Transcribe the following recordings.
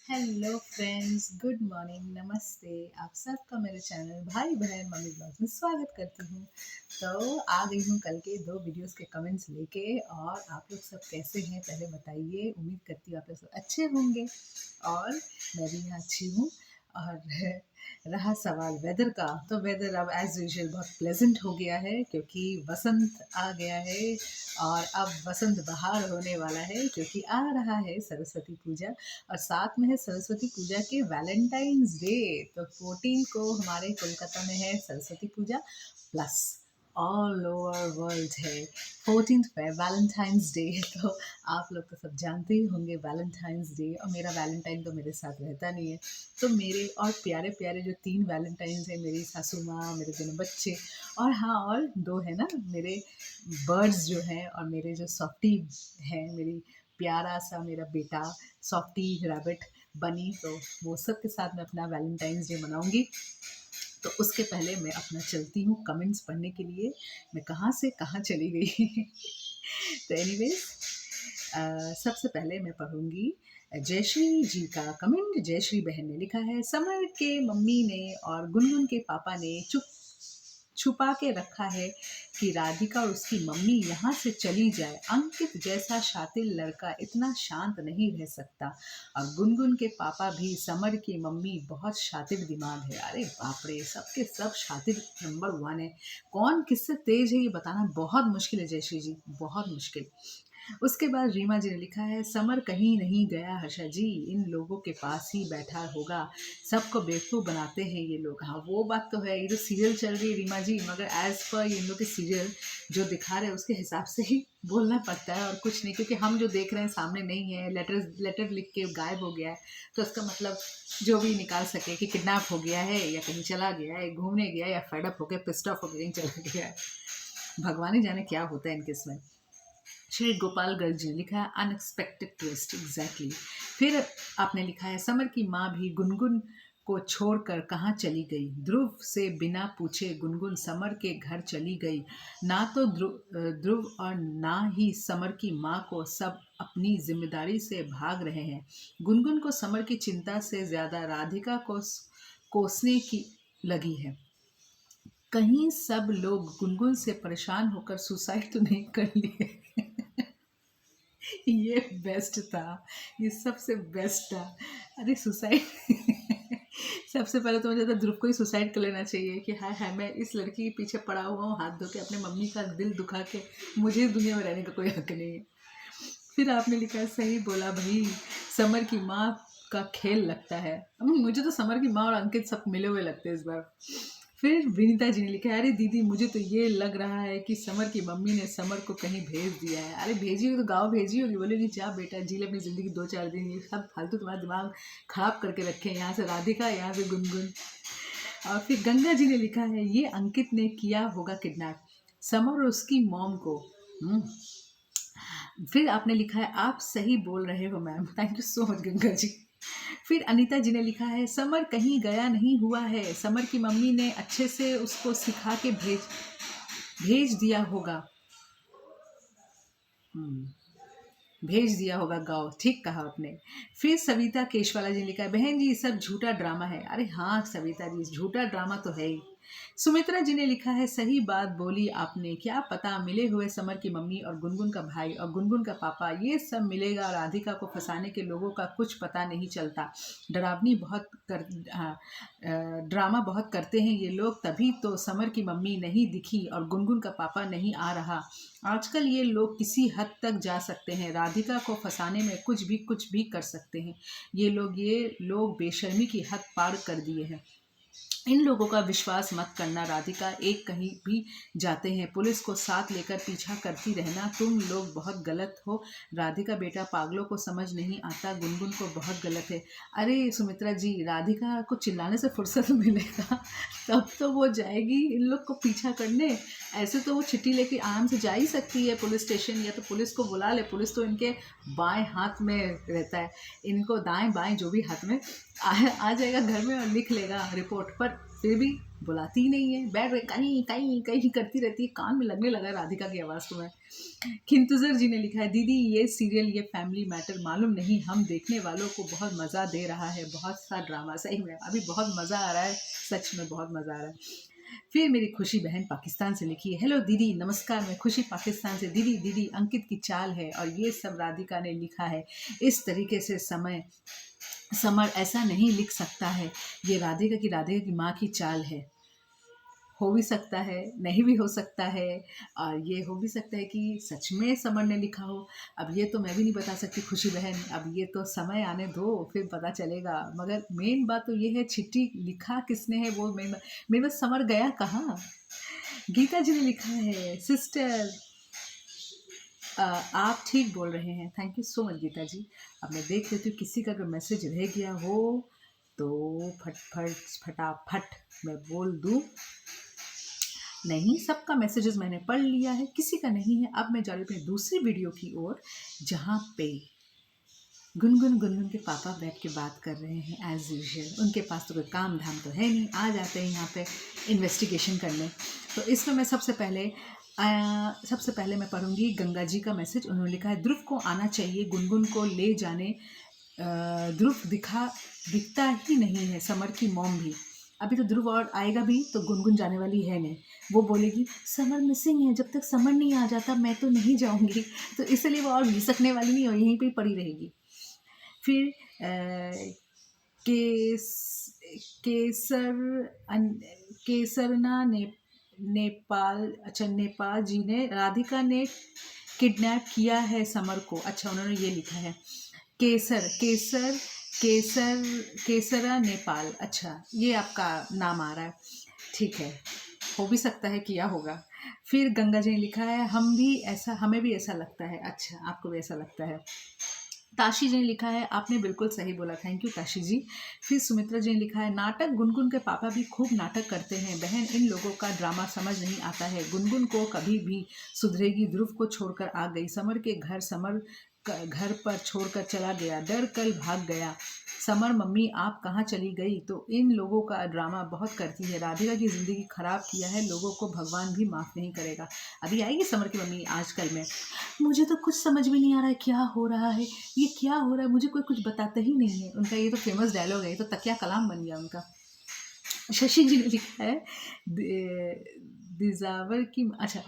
Hello friends, good morning, नमस्ते। आप सबका मेरे चैनल भाई बहन मम्मी ब्लॉग में स्वागत करती हूँ। तो आ गई हूँ कल के 2 वीडियोस के कमेंट्स लेके। और आप लोग सब कैसे हैं पहले बताइए। उम्मीद करती हूँ आप लोग सब अच्छे होंगे और मैं भी यहाँ अच्छी हूँ। और रहा सवाल वेदर का, तो वेदर अब एज़ यूजुअल बहुत प्लेजेंट हो गया है क्योंकि वसंत आ गया है। और अब वसंत बहार होने वाला है क्योंकि आ रहा है सरस्वती पूजा। और साथ में है सरस्वती पूजा के वैलेंटाइंस डे। तो 14 को हमारे कोलकाता में है सरस्वती पूजा, प्लस ऑल ओवर वर्ल्ड है 14th पे वैलेंटाइंस डे। तो आप लोग तो सब जानते ही होंगे वैलेंटाइंस डे। और मेरा वैलेंटाइन तो मेरे साथ रहता नहीं है, तो मेरे और प्यारे प्यारे जो 3 वैलेंटाइंस हैं, मेरी सासू माँ, मेरे दोनों बच्चे, और हाँ और 2 है ना मेरे बर्ड्स जो हैं, और मेरे जो सॉफ्टी हैं, मेरी प्यारा सा मेरा बेटा सॉफ्टी रैबिट बनी। तो वो सब के साथ मैं अपना वैलेंटाइंस डे मनाऊंगी। तो उसके पहले मैं अपना चलती हूँ कमेंट्स पढ़ने के लिए। मैं कहाँ से कहाँ चली गई। तो एनीवेज, सबसे पहले मैं पढ़ूंगी जयश्री जी का कमेंट। जयश्री बहन ने लिखा है, समर के मम्मी ने और गुनगुन के पापा ने छुपा के रखा है कि राधिका और उसकी मम्मी यहाँ से चली जाए। अंकित जैसा शातिर लड़का इतना शांत नहीं रह सकता। और गुनगुन के पापा भी समर की मम्मी बहुत शातिर दिमाग है। अरे बाप रे, सबके सब शातिर नंबर 1 है। कौन किससे तेज है ये बताना बहुत मुश्किल है जयश्री जी, बहुत मुश्किल। उसके बाद रीमा जी ने लिखा है, समर कहीं नहीं गया हर्षा जी, इन लोगों के पास ही बैठा होगा। सबको बेवकूफ़ बनाते हैं ये लोग। हाँ वो बात तो है, ये जो सीरियल चल रही है रीमा जी, मगर एज पर इन लोग के सीरियल जो दिखा रहे हैं उसके हिसाब से ही बोलना पड़ता है और कुछ नहीं। क्योंकि हम जो देख रहे हैं सामने नहीं है, लेटर लिख के गायब हो गया है, तो इसका मतलब जो भी निकाल सके कि किडनैप हो गया है या कहीं चला गया है, घूमने गया या फेडअप होकर पिस्ड ऑफ होकर कहीं चला गया है। भगवान ही जाने क्या होता है इनके इसमें। श्री गोपाल गर्ग जी ने लिखा है, अनएक्सपेक्टेड ट्विस्ट। एग्जैक्टली। फिर आपने लिखा है, समर की माँ भी गुनगुन को छोड़कर कहाँ चली गई। ध्रुव से बिना पूछे गुनगुन समर के घर चली गई। ना तो ध्रुव और ना ही समर की माँ को सब अपनी जिम्मेदारी से भाग रहे हैं। गुनगुन को समर की चिंता से ज़्यादा राधिका को कोसने की लगी है। कहीं सब लोग गुनगुन से परेशान होकर सुसाइड तो नहीं कर लिए। ये बेस्ट था, ये सबसे बेस्ट था। अरे सुसाइड सबसे पहले तो मुझे तो ध्रुव को ही सुसाइड कर लेना चाहिए कि हाय हाय मैं इस लड़की के पीछे पड़ा हुआ हूँ हाथ धो के, अपने मम्मी का दिल दुखा के, मुझे इस दुनिया में रहने का कोई हक नहीं है। फिर आपने लिखा है, सही बोला भाई, समर की माँ का खेल लगता है। मुझे तो समर की माँ और अंकित सब मिले हुए लगते हैं इस बार। फिर विनीता जी ने लिखा है, अरे दीदी मुझे तो ये लग रहा है कि समर की मम्मी ने समर को कहीं भेज दिया है। अरे भेजी होगी तो गाँव भेजी होगी, बोलेगी जा बेटा जी ले अपनी ज़िंदगी 2-4 दिन, ये सब फालतू तुम्हारा दिमाग खराब करके रखे हैं। यहाँ से राधिका, यहाँ से गुनगुन। और फिर गंगा जी ने लिखा है, ये अंकित ने किया होगा किडनैप समर और उसकी मॉम को। फिर आपने लिखा है, आप सही बोल रहे हो ma'am. Thank you so much Ganga ji. फिर अनीता जी ने लिखा है, समर कहीं गया नहीं हुआ है, समर की मम्मी ने अच्छे से उसको सिखा के भेज दिया होगा। भेज दिया होगा गाँव। ठीक कहा आपने। फिर सविता केशवाला जी ने लिखा है, बहन जी सब झूठा ड्रामा है। अरे हाँ सविता जी, झूठा ड्रामा तो है ही। सुमित्रा जी ने लिखा है, सही बात बोली आपने, क्या पता मिले हुए समर की मम्मी और गुनगुन का भाई और गुनगुन का पापा ये सब मिलेगा। राधिका को फंसाने के लोगों का कुछ पता नहीं चलता। डरावनी बहुत कर ड्रामा बहुत करते हैं ये लोग, तभी तो समर की मम्मी नहीं दिखी और गुनगुन का पापा नहीं आ रहा। आजकल ये लोग किसी हद तक जा सकते हैं, राधिका को फंसाने में कुछ भी कर सकते हैं। ये लोग बेशर्मी की हद पार कर दिए हैं। इन लोगों का विश्वास मत करना। राधिका एक कहीं भी जाते हैं, पुलिस को साथ लेकर पीछा करती रहना। तुम लोग बहुत गलत हो। राधिका बेटा पागलों को समझ नहीं आता, गुनगुन को बहुत गलत है। अरे सुमित्रा जी, राधिका को चिल्लाने से फुर्सत मिलेगा तब तो वो जाएगी इन लोग को पीछा करने। ऐसे तो वो चिट्ठी लेके आराम से जा ही सकती है पुलिस स्टेशन, या तो पुलिस को बुला ले। पुलिस तो इनके बाएं हाथ में रहता है, इनको दाएं बाएं जो भी हाथ में आ जाएगा घर में और लिख लेगा रिपोर्ट। होठ पर, फिर भी बुलाती नहीं है, बैठ गए कहीं कहीं कहीं करती रहती है, कान में लगने लगा राधिका की आवाज़ तो मैं। खिंतुजर जी ने लिखा है, दीदी ये सीरियल, ये फैमिली मैटर मालूम नहीं हम देखने वालों को बहुत मज़ा दे रहा है, बहुत सा ड्रामा। सही में अभी बहुत मज़ा आ रहा है, सच में बहुत मज़ा आ रहा है। फिर मेरी खुशी बहन पाकिस्तान से लिखी है, हेलो दीदी नमस्कार, मैं खुशी पाकिस्तान से। दीदी दीदी अंकित की चाल है और ये सब राधिका ने लिखा है, इस तरीके से समर ऐसा नहीं लिख सकता है, ये राधिका की माँ की चाल है। हो भी सकता है, नहीं भी हो सकता है, और ये हो भी सकता है कि सच में समर ने लिखा हो। अब ये तो मैं भी नहीं बता सकती खुशी बहन, अब ये तो समय आने दो फिर पता चलेगा। मगर मेन बात तो ये है चिट्ठी लिखा किसने है वो मेरे पास समर गया कहाँ। गीता जी ने लिखा है, सिस्टर आप ठीक बोल रहे हैं, thank you so much Geeta ji. अब मैं देख लेती हूँ किसी का अगर मैसेज रह गया हो तो फटाफट मैं बोल दूँ। नहीं, सबका मैसेजेस मैंने पढ़ लिया है, किसी का नहीं है। अब मैं जा रही हूँ अपनी दूसरी वीडियो की ओर, जहाँ पे गुनगुन के पापा बैठ के बात कर रहे हैं एज यूजुअल। उनके पास तो कोई काम धाम तो है नहीं, आ जाते हैं यहाँ पे इन्वेस्टिगेशन करने। तो इसमें मैं सबसे पहले मैं पढ़ूंगी गंगा जी का मैसेज। उन्होंने लिखा है, ध्रुव को आना चाहिए गुनगुन को ले जाने। ध्रुव दिखता ही नहीं है, समर की मॉम भी। अभी तो ध्रुव और आएगा भी तो गुनगुन जाने वाली है नहीं। वो बोलेगी समर मिसिंग है, जब तक समर नहीं आ जाता मैं तो नहीं जाऊंगी। तो इसलिए वो और घिसकने वाली नहीं, और यहीं पे पड़ी रहेगी। फिर केसरना नेपाल, अच्छा नेपाल जी ने, राधिका ने किडनैप किया है समर को। अच्छा उन्होंने ये लिखा है, केसरा नेपाल। अच्छा ये आपका नाम आ रहा है, ठीक है, हो भी सकता है किया होगा। फिर गंगा जी ने लिखा है, हमें भी ऐसा लगता है। अच्छा आपको भी ऐसा लगता है। ताशी जी ने लिखा है, आपने बिल्कुल सही बोला, थैंक यू ताशी जी। फिर सुमित्रा जी ने लिखा है, नाटक गुनगुन के पापा भी खूब नाटक करते हैं बहन, इन लोगों का ड्रामा समझ नहीं आता है। गुनगुन को कभी भी सुधरेगी, ध्रुव को छोड़कर आ गई समर के घर, समर घर पर छोड़कर चला गया, डर कर भाग गया। समर मम्मी आप कहाँ चली गई। तो इन लोगों का ड्रामा बहुत करती है, राधिका की ज़िंदगी खराब किया है, लोगों को भगवान भी माफ़ नहीं करेगा। अभी आएगी समर की मम्मी आजकल में। मुझे तो कुछ समझ में नहीं आ रहा है क्या हो रहा है, ये क्या हो रहा है, मुझे कोई कुछ बताता ही नहीं है। उनका ये तो फेमस डायलॉग है, ये तो तकिया कलाम बन गया उनका। शशि जी ने लिखा है, दिजावर की, अच्छा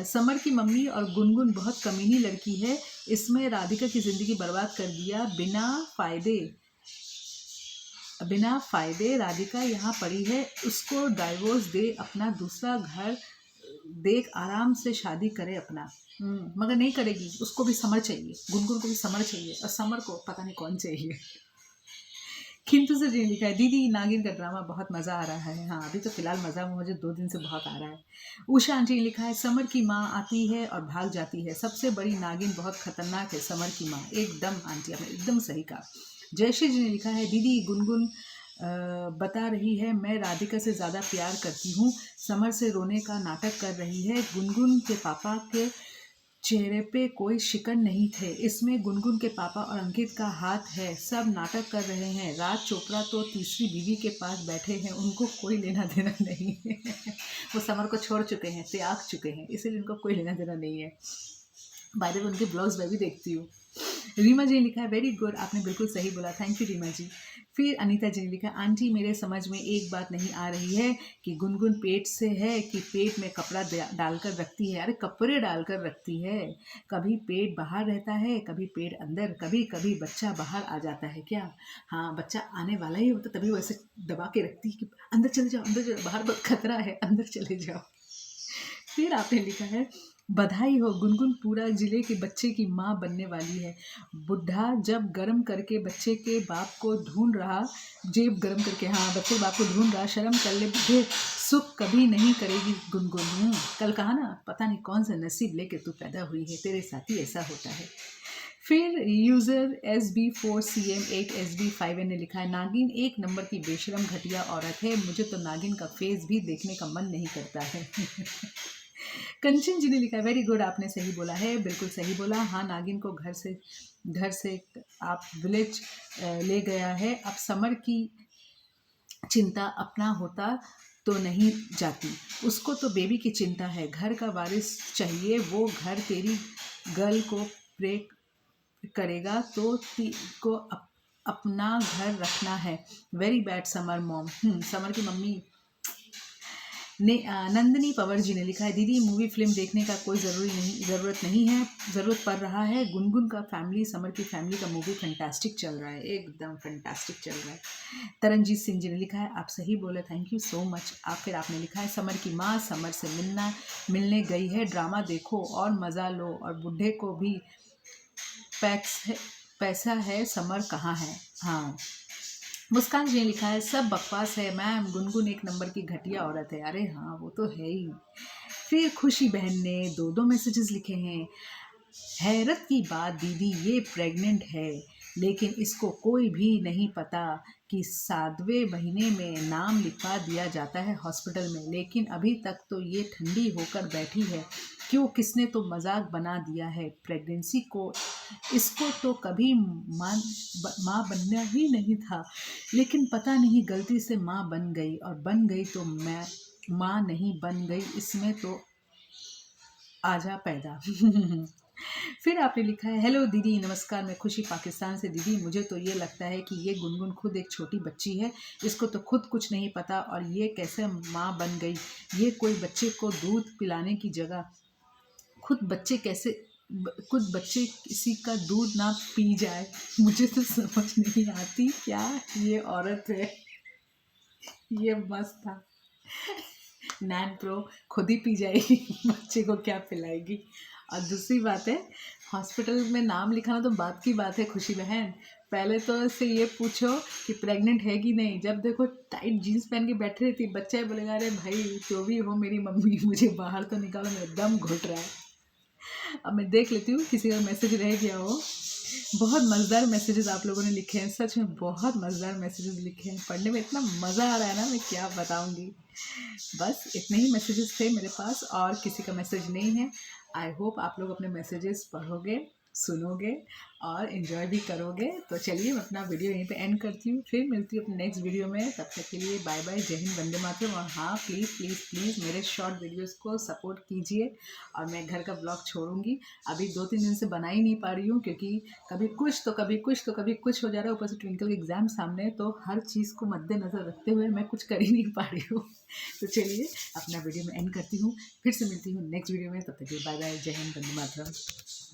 समर की मम्मी और गुनगुन बहुत कमीनी लड़की है, इसमें राधिका की ज़िंदगी बर्बाद कर दिया बिना फ़ायदे। राधिका यहाँ पड़ी है, उसको डाइवोर्स दे, अपना दूसरा घर देख, आराम से शादी करे अपना। मगर नहीं करेगी, उसको भी समर चाहिए, गुनगुन को भी समर चाहिए, और समर को पता नहीं कौन चाहिए। खिंतु से जी लिखा है, दीदी नागिन का ड्रामा बहुत मज़ा आ रहा है। हाँ अभी तो फिलहाल मज़ा मुझे 2 दिन से बहुत आ रहा है। उषा आंटी ने लिखा है, समर की माँ आती है और भाग जाती है, सबसे बड़ी नागिन बहुत खतरनाक है समर की माँ। एकदम आंटी आपने एकदम सही कहा। जयश्री जी ने लिखा है, दीदी गुनगुन बता रही है मैं राधिका से ज़्यादा प्यार करती हूँ, समर से रोने का नाटक कर रही है। गुनगुन के पापा के चेहरे पे कोई शिकन नहीं थे, इसमें गुनगुन के पापा और अंकित का हाथ है, सब नाटक कर रहे हैं। राज चोपड़ा तो तीसरी बीवी के पास बैठे हैं, उनको कोई लेना देना नहीं है। वो समर को छोड़ चुके हैं, त्याग चुके हैं, इसीलिए उनको कोई लेना देना नहीं है। बाय द वे उनके ब्लॉग्स मैं भी देखती हूँ। रीमा जी ने लिखा है, वेरी गुड, आपने बिल्कुल सही बोला, थैंक यू रीमा जी। फिर अनीता जी ने लिखा, आंटी मेरे समझ में एक बात नहीं आ रही है कि गुनगुन पेट से है कि पेट में कपड़ा डालकर रखती है। अरे कपड़े डालकर रखती है, कभी पेट बाहर रहता है, कभी पेट अंदर, कभी कभी बच्चा बाहर आ जाता है क्या। हाँ बच्चा आने वाला ही होता, तभी वो ऐसे दबा के रखती है कि अंदर चले जाओ, अंदर चले, बाहर बहुत खतरा है, अंदर चले जाओ। फिर आपने लिखा है, बधाई हो गुनगुन पूरा जिले के बच्चे की माँ बनने वाली है। बुढ़ा जब गर्म करके बच्चे के बाप को ढूंढ रहा, जेब गर्म करके, हाँ बच्चे बाप को ढूंढ रहा, शर्म कर ले बुढ़े, सुख कभी नहीं करेगी गुनगुन। कल कहा ना, पता नहीं कौन सा नसीब लेके तू पैदा हुई है, तेरे साथ ही ऐसा होता है। फिर यूज़र SB4CM8SB5N ने लिखा है, नागिन एक नंबर की बेशरम घटिया औरत है, मुझे तो नागिन का फेस भी देखने का मन नहीं करता है। कंचन जी ने लिखा है, वेरी गुड, आपने सही बोला है, बिल्कुल सही बोला। हाँ नागिन को घर से आप विलेज ले गया है, अब समर की चिंता अपना होता तो नहीं जाती, उसको तो बेबी की चिंता है। घर का वारिस चाहिए वो घर, तेरी गर्ल को प्रे करेगा तो को अपना घर रखना है। Very bad summer mom. Summer की मम्मी ने नंदिनी पवर जी ने लिखा है, दीदी मूवी फिल्म देखने का कोई ज़रूरत नहीं है, ज़रूरत पड़ रहा है। गुनगुन का फैमिली, समर की फैमिली का मूवी फैंटास्टिक चल रहा है, एकदम फैंटास्टिक चल रहा है। तरनजीत सिंह जी ने लिखा है, आप सही बोले, थैंक यू सो मच। फिर आपने लिखा है, समर की माँ समर से मिलने गई है, ड्रामा देखो और मज़ा लो, और बूढ़े को भी पैसा है, समर कहाँ है। हाँ, मुस्कान जी ने लिखा है, सब बकवास है मैम, गुनगुन एक नंबर की घटिया औरत है। अरे हाँ, वो तो है ही। फिर खुशी बहन ने दो दो मैसेजेस लिखे हैं। हैरत की बात दीदी, ये प्रेग्नेंट है, लेकिन इसको कोई भी नहीं पता कि 7वें महीने में नाम लिखवा दिया जाता है हॉस्पिटल में, लेकिन अभी तक तो ये ठंडी होकर बैठी है। क्यों, किसने तो मजाक बना दिया है प्रेगनेंसी को। इसको तो कभी माँ बनना ही नहीं था, लेकिन पता नहीं गलती से माँ बन गई, और बन गई तो मैं माँ नहीं बन गई, इसमें तो आजा पैदा। फिर आपने लिखा है, हेलो दीदी नमस्कार, मैं खुशी पाकिस्तान से। दीदी मुझे तो ये लगता है कि ये गुनगुन खुद एक छोटी बच्ची है, इसको तो खुद कुछ नहीं पता, और ये कैसे माँ बन गई। ये कोई बच्चे को दूध पिलाने की जगह खुद बच्चे कैसे खुद बच्चे किसी का दूध ना पी जाए। मुझे तो समझ नहीं आती क्या ये औरत है। ये मस्त था। नैन प्रो खुद ही पी जाएगी, बच्चे को क्या पिलाएगी। और दूसरी बात है, हॉस्पिटल में नाम लिखाना तो बात की बात है खुशी बहन, पहले तो इससे ये पूछो कि प्रेग्नेंट है कि नहीं। जब देखो टाइट जीन्स पहन के बैठे रहती, बच्चा बोलेगा अरे भाई जो भी हो मेरी मम्मी, मुझे बाहर तो निकालो, मेरा दम घुट रहा है। अब मैं देख लेती हूँ किसी का मैसेज रह गया हो। बहुत मज़ेदार मैसेजेस आप लोगों ने लिखे हैं, सच में बहुत मज़ेदार मैसेजेस लिखे हैं, पढ़ने में इतना मज़ा आ रहा है ना, मैं क्या बताऊँगी। बस इतने ही मैसेजेस थे मेरे पास, और किसी का मैसेज नहीं है। आई होप आप लोग अपने मैसेजेस पढ़ोगे, सुनोगे और इन्जॉय भी करोगे। तो चलिए मैं अपना वीडियो यहीं पे एंड करती हूँ, फिर मिलती हूँ अपने नेक्स्ट वीडियो में। तब तक के लिए बाय बाय, जय हिंद, वंदे मातरम। और हाँ, प्लीज़ प्लीज़ प्लीज़ मेरे शॉर्ट वीडियोज़ को सपोर्ट कीजिए। और मैं घर का ब्लॉग छोड़ूंगी, अभी 2-3 दिन से बना ही नहीं पा रही हूँ, क्योंकि कभी कुछ तो कभी कुछ तो कभी कुछ हो जा रहा है। ऊपर से ट्विंकल के एग्ज़ाम सामने, तो हर चीज़ को मद्देनज़र रखते हुए मैं कुछ कर ही नहीं पा रही हूँ। तो चलिए अपना वीडियो में एंड करती हूँ, फिर से मिलती हूँ नेक्स्ट वीडियो में। तब तक के लिए बाय बाय, जय हिंद, वंदे मातरम।